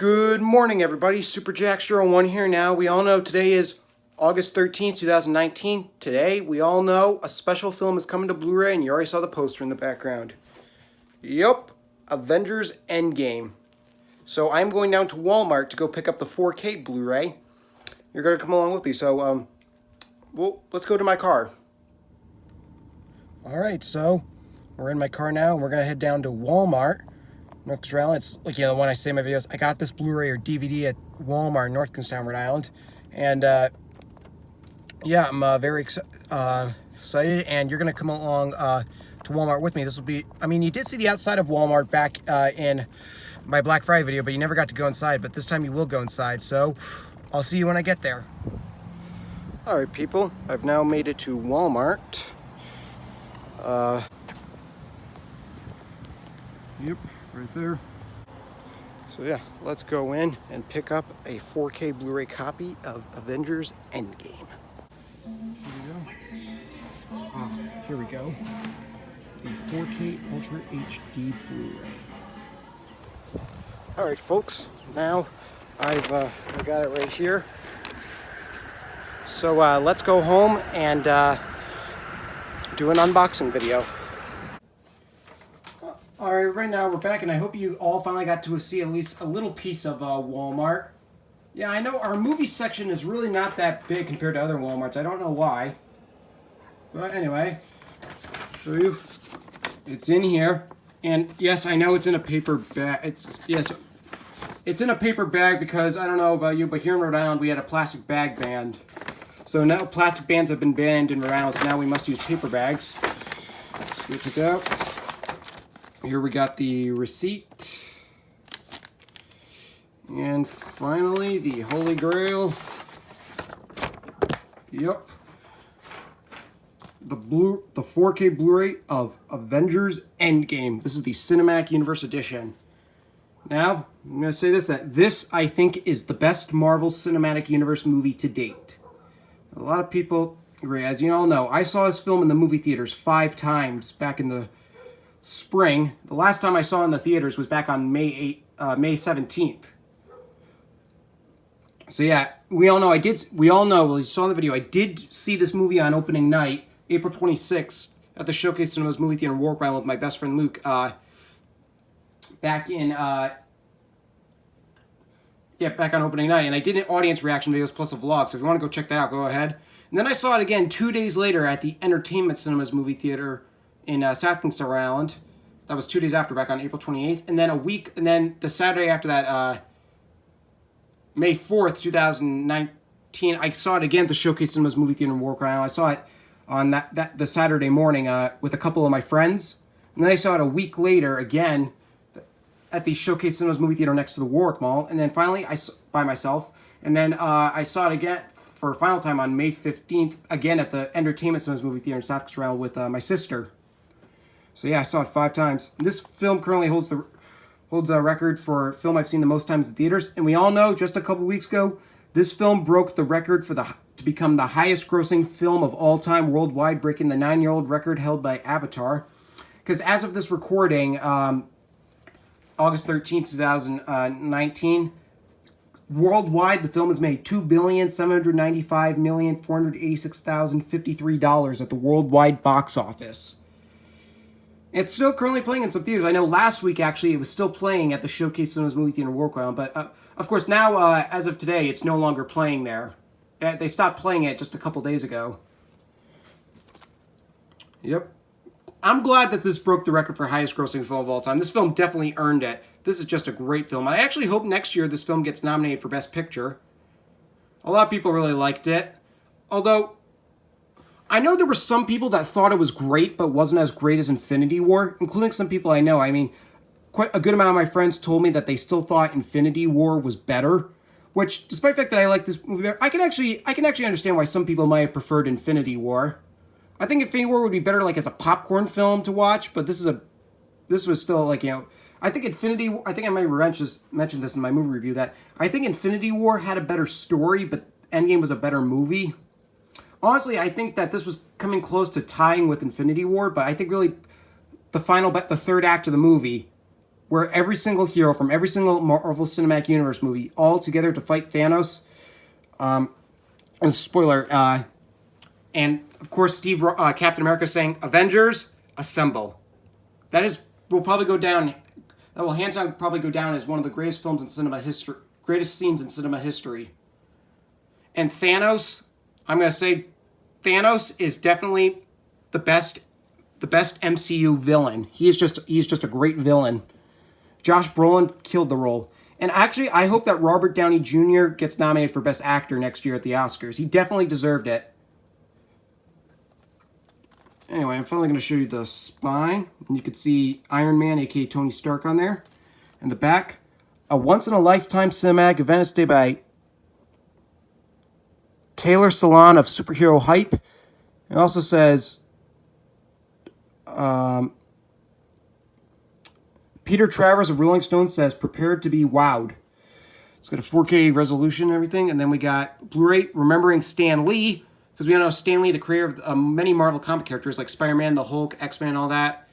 Good morning, everybody. Super Jackster01 here now. We all know today is August 13th, 2019. Today, we all know a special film is coming to Blu-ray, and you already saw the poster in the background. Yup, Avengers Endgame. So I'm going down to Walmart to go pick up the 4K Blu-ray. You're going to come along with me, so, well, let's go to my car. Alright, so we're in my car now, and we're going to head down to Walmart. North Coast, Rhode Island. It's like, you know, when I say in my videos, I got this Blu-ray or DVD at Walmart in North Coast, Rhode Island. And, yeah, I'm very excited, and you're going to come along to Walmart with me. This will be, I mean, you did see the outside of Walmart back in my Black Friday video, but you never got to go inside. But this time you will go inside, so I'll see you when I get there. All right, people, I've now made it to Walmart. Yep. Right there. So yeah, let's go in and pick up a 4K Blu-ray copy of Avengers Endgame. Here we go. The 4K Ultra HD Blu-ray. All right, folks. Now I got it right here. So let's go home and do an unboxing video. Alright, right now we're back, and I hope you all finally got to see at least a little piece of Walmart. Yeah, I know our movie section is really not that big compared to other Walmarts. I don't know why. But anyway, I'll show you. It's in here. And yes, I know it's in a paper bag. It's in a paper bag because, I don't know about you, but here in Rhode Island we had a plastic bag ban. So now plastic bans have been banned in Rhode Island, so now we must use paper bags. So let's take it out. Here we got the receipt. And finally, the Holy Grail. Yep. The 4K Blu-ray of Avengers Endgame. This is the Cinematic Universe Edition. Now, I'm going to say this, that this, I think, is the best Marvel Cinematic Universe movie to date. A lot of people agree. As you all know, I saw this film in the movie theaters 5 times back in the spring. The last time I saw it in the theaters was back on May 17th. So yeah, we all know, well, you saw in the video, I did see this movie on opening night, April 26th, at the Showcase Cinemas movie theater in Warwick, Rhode Island with my best friend Luke, back on opening night, and I did an audience reaction videos plus a vlog, so if you want to go check that out, go ahead. And then I saw it again 2 days later at the Entertainment Cinemas movie theater in South Kingston, Rhode Island. That was 2 days after, back on April 28th. And then the Saturday after that, May 4th, 2019, I saw it again at the Showcase Cinemas movie theater in Warwick, Rhode Island. I saw it on the Saturday morning with a couple of my friends. And then I saw it a week later again at the Showcase Cinemas movie theater next to the Warwick Mall. And then finally, I saw by myself. And then I saw it again for a final time on May 15th, again at the Entertainment Cinemas movie theater in South Kingston, Rhode Island with my sister. So yeah, I saw it 5 times. This film currently holds a record for a film I've seen the most times in theaters. And we all know, just a couple weeks ago, this film broke the record to become the highest-grossing film of all time worldwide, breaking the 9-year-old record held by Avatar. Because as of this recording, August 13th, 2019, worldwide, the film has made $2,795,486,053 at the worldwide box office. It's still currently playing in some theaters. I know last week, actually, it was still playing at the Showcase Cinemas movie theater in Warwick, but of course, now, as of today, it's no longer playing there. They stopped playing it just a couple days ago. Yep. I'm glad that this broke the record for highest grossing film of all time. This film definitely earned it. This is just a great film. And I actually hope next year this film gets nominated for Best Picture. A lot of people really liked it. Although, I know there were some people that thought it was great, but wasn't as great as Infinity War, including some people I know. I mean, quite a good amount of my friends told me that they still thought Infinity War was better, which, despite the fact that I like this movie better, I can actually understand why some people might have preferred Infinity War. I think Infinity War would be better, like, as a popcorn film to watch, but this was still, like, you know, I think I might have mentioned this in my movie review, that I think Infinity War had a better story, but Endgame was a better movie. Honestly, I think that this was coming close to tying with Infinity War, but I think really the third act of the movie where every single hero from every single Marvel Cinematic Universe movie all together to fight Thanos. And spoiler, and of course Captain America saying, "Avengers, assemble." Will probably go down. That will hands down probably go down as one of the greatest films in cinema history, greatest scenes in cinema history. And Thanos, I'm gonna say, Thanos is definitely the best MCU villain. He's just a great villain. Josh Brolin killed the role. And actually, I hope that Robert Downey Jr. gets nominated for Best Actor next year at the Oscars. He definitely deserved it. Anyway, I'm finally going to show you the spine. And you can see Iron Man, aka Tony Stark, on there. And the back, a once-in-a-lifetime cinematic event day by Taylor Salon of Superhero Hype. It also says Peter Travers of Rolling Stone says, "Prepared to be wowed." It's got a 4K resolution and everything. And then we got Blu-ray remembering Stan Lee, because we all know Stan Lee, the creator of many Marvel comic characters like Spider-Man, the Hulk, X-Men, all that.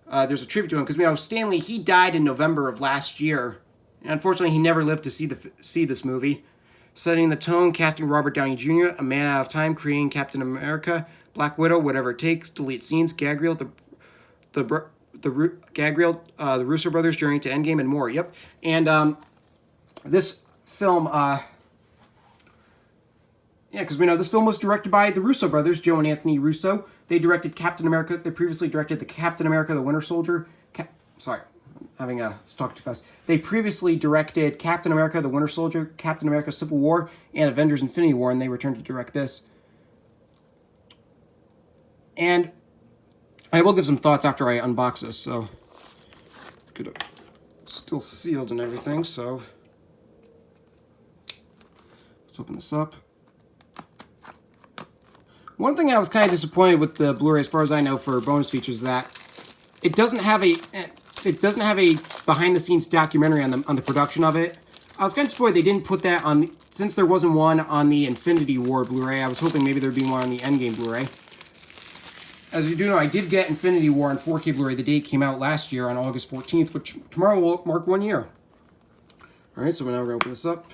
There's a tribute to him because we know Stan Lee, he died in November of last year. And unfortunately, he never lived to see this movie. Setting the tone, casting Robert Downey Jr., a man out of time, creating Captain America, Black Widow, whatever it takes, delete scenes, gag reel, the Russo brothers' journey to Endgame, and more. Yep. And this film, because we know this film was directed by the Russo brothers, Joe and Anthony Russo. They directed Captain America. They previously directed the Captain America, the Winter Soldier. Sorry, I'm having a talk too fast. They previously directed Captain America, the Winter Soldier, Captain America, Civil War, and Avengers: Infinity War, and they returned to direct this. And I will give some thoughts after I unbox this. So, it's still sealed and everything. So, let's open this up. One thing I was kind of disappointed with the Blu-ray, as far as I know, for bonus features, is that it doesn't have a behind-the-scenes documentary on the production of it. I was kind of disappointed they didn't put that on, since there wasn't one on the Infinity War Blu-ray. I was hoping maybe there'd be one on the Endgame Blu-ray. As you do know, I did get Infinity War on 4K Blu-ray the day it came out last year on August 14th, which tomorrow will mark 1 year. Alright, so now we're going to open this up.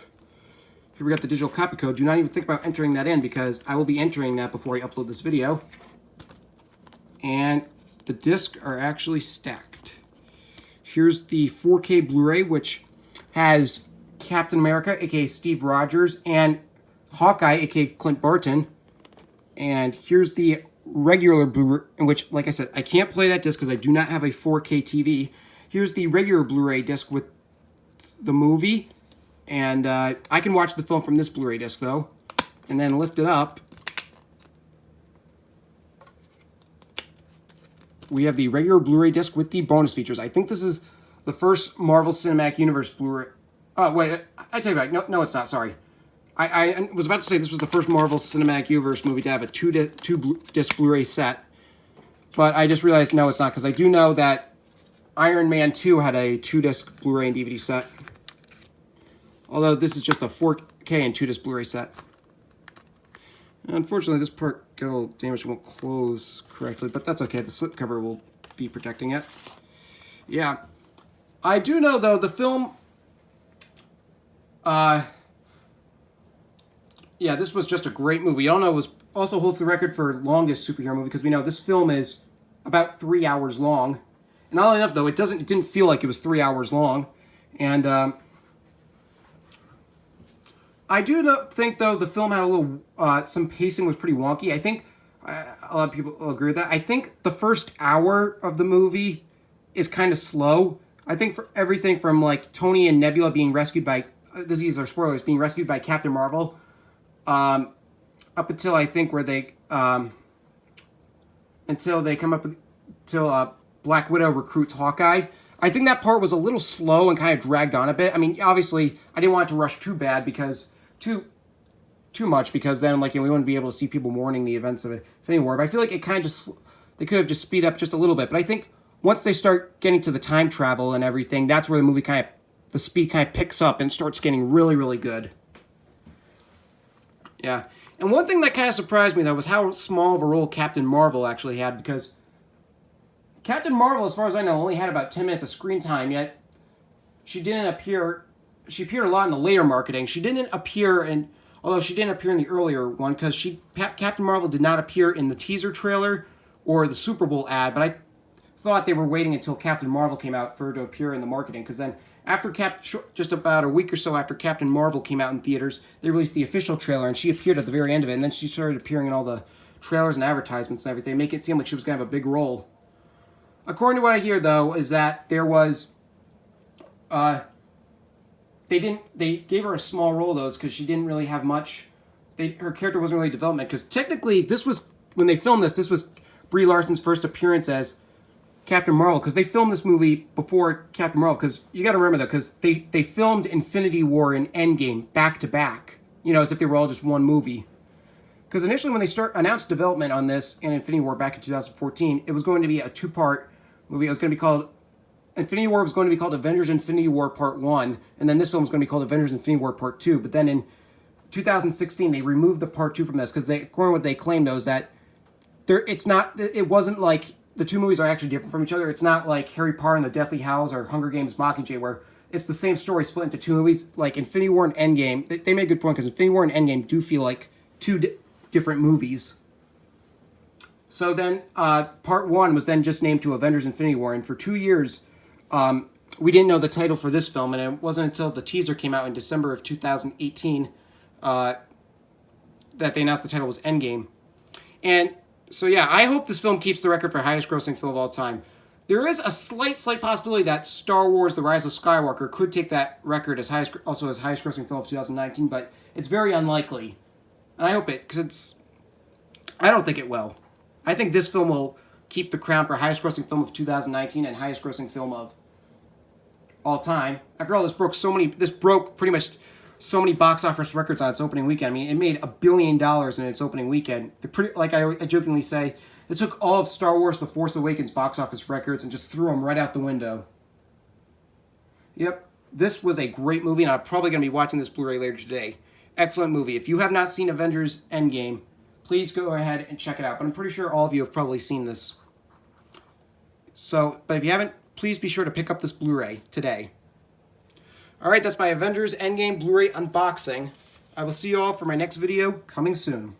Here we got the digital copy code. Do not even think about entering that in, because I will be entering that before I upload this video. And the discs are actually stacked. Here's the 4K Blu-ray, which has Captain America, aka Steve Rogers, and Hawkeye, aka Clint Barton. And here's the regular Blu-ray, in which, like I said, I can't play that disc because I do not have a 4K TV. Here's the regular Blu-ray disc with the movie. And I can watch the film from this Blu-ray disc, though. And then lift it up. We have the regular Blu-ray disc with the bonus features. I think this is the first Marvel Cinematic Universe Blu-ray. Oh, wait, I take it back. No, it's not. Sorry. I was about to say this was the first Marvel Cinematic Universe movie to have a two-disc Blu-ray set. But I just realized, no, it's not, because I do know that Iron Man 2 had a 2-disc Blu-ray and DVD set. Although this is just a 4K and 2-disc Blu-ray set. And unfortunately, this part got a little damaged and won't close correctly, but that's okay. The slipcover will be protecting it. Yeah. I do know, though, the film... yeah, this was just a great movie. I don't know, it also holds the record for longest superhero movie, because we know this film is about 3 hours long. And oddly enough, though, it didn't feel like it was 3 hours long. And I do think, though, the film had a little, some pacing was pretty wonky. I think a lot of people will agree with that. I think the first hour of the movie is kind of slow. I think for everything from, like, Tony and Nebula being rescued by, these are spoilers, being rescued by Captain Marvel, up until I think where they, until they come up with, until Black Widow recruits Hawkeye. I think that part was a little slow and kind of dragged on a bit. I mean, obviously, I didn't want it to rush too bad, because too much, because then, like, we wouldn't be able to see people mourning the events of Infinity War. But I feel like it kind of just, they could have just speed up just a little bit. But I think once they start getting to the time travel and everything, that's where the movie kind of, the speed kind of picks up and starts getting really, really good. Yeah. And one thing that kind of surprised me, though, was how small of a role Captain Marvel actually had, because Captain Marvel, as far as I know, only had about 10 minutes of screen time, yet she didn't appear. She appeared a lot in the later marketing. She didn't appear in, although she didn't appear in the earlier one because Captain Marvel did not appear in the teaser trailer or the Super Bowl ad. But I thought they were waiting until Captain Marvel came out for her to appear in the marketing, because then after just about a week or so after Captain Marvel came out in theaters, they released the official trailer, and she appeared at the very end of it, and then she started appearing in all the trailers and advertisements and everything, make it seem like she was going to have a big role. According to what I hear, though, is that there was, they gave her a small role, though, because she didn't really have much, her character wasn't really development, because technically, this was, when they filmed this was Brie Larson's first appearance as Captain Marvel, because they filmed this movie before Captain Marvel, because you got to remember, though, because they filmed Infinity War and Endgame back-to-back, you know, as if they were all just one movie. Because initially when they announced development on this in Infinity War back in 2014, it was going to be a two-part movie. It was going to be called, Infinity War was going to be called Avengers Infinity War Part 1, and then this film was going to be called Avengers Infinity War Part 2, but then in 2016 they removed the Part 2 from this, because according to what they claimed, though, is that it wasn't like the two movies are actually different from each other. It's not like Harry Potter and the Deathly Hallows or Hunger Games Mockingjay, where it's the same story split into two movies. Like Infinity War and Endgame, they made a good point, because Infinity War and Endgame do feel like two different movies. So then Part 1 was then just named to Avengers Infinity War, and for 2 years we didn't know the title for this film, and it wasn't until the teaser came out in December of 2018 that they announced the title was Endgame. And so yeah, I hope this film keeps the record for highest grossing film of all time. There is a slight possibility that Star Wars The Rise of Skywalker could take that record as highest grossing film of 2019, but it's very unlikely. And I hope it, because I don't think it will. I think this film will keep the crown for highest grossing film of 2019 and highest grossing film of all time. After all, this broke pretty much so many box office records on its opening weekend. I mean, it made $1 billion in its opening weekend. Like I jokingly say, it took all of Star Wars The Force Awakens box office records and just threw them right out the window. Yep, this was a great movie, and I'm probably going to be watching this Blu-ray later today. Excellent movie. If you have not seen Avengers Endgame, please go ahead and check it out. But I'm pretty sure all of you have probably seen this. So, but if you haven't, please be sure to pick up this Blu-ray today. Alright, that's my Avengers Endgame Blu-ray unboxing. I will see you all for my next video coming soon.